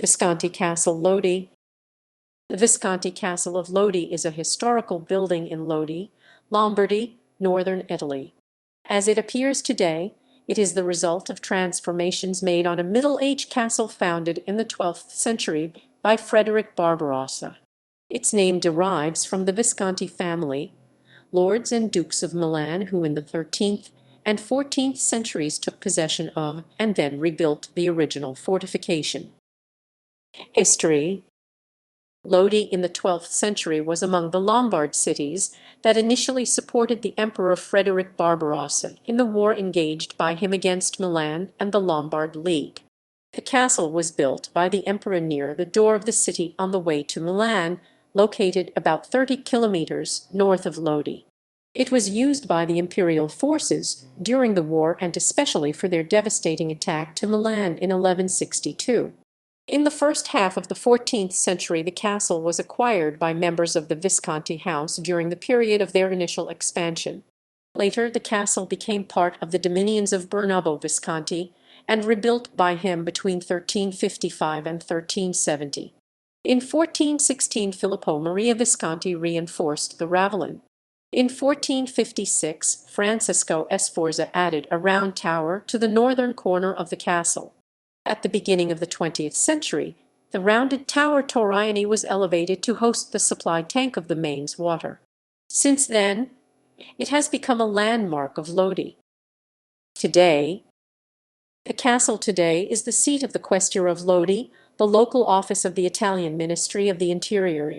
Visconti Castle Lodi. The Visconti Castle of Lodi is a historical building in Lodi, Lombardy, northern Italy. As it appears today, it is the result of transformations made on a Middle-Age castle founded in the 12th century by Frederick Barbarossa. Its name derives from the Visconti family, lords and dukes of Milan who in the 13th and 14th centuries took possession of and then rebuilt the original fortification. History. Lodi in the 12th century was among the Lombard cities that initially supported the Emperor Frederick Barbarossa in the war engaged by him against Milan and the Lombard League. The castle was built by the emperor near the door of the city on the way to Milan, located about 30 kilometers north of Lodi. It was used by the imperial forces during the war and especially for their devastating attack to Milan in 1162. In the first half of the 14th century, the castle was acquired by members of the Visconti house during the period of their initial expansion. Later, the castle became part of the dominions of Bernabo Visconti and rebuilt by him between 1355 and 1370. In 1416, Filippo Maria Visconti reinforced the ravelin. In 1456, Francisco Sforza added a round tower to the northern corner of the castle. At the beginning of the 20th century, the rounded tower Torriani was elevated to host the supply tank of the mains water. Since then, it has become a landmark of Lodi. The castle today is the seat of the Questure of Lodi, the local office of the Italian Ministry of the Interior.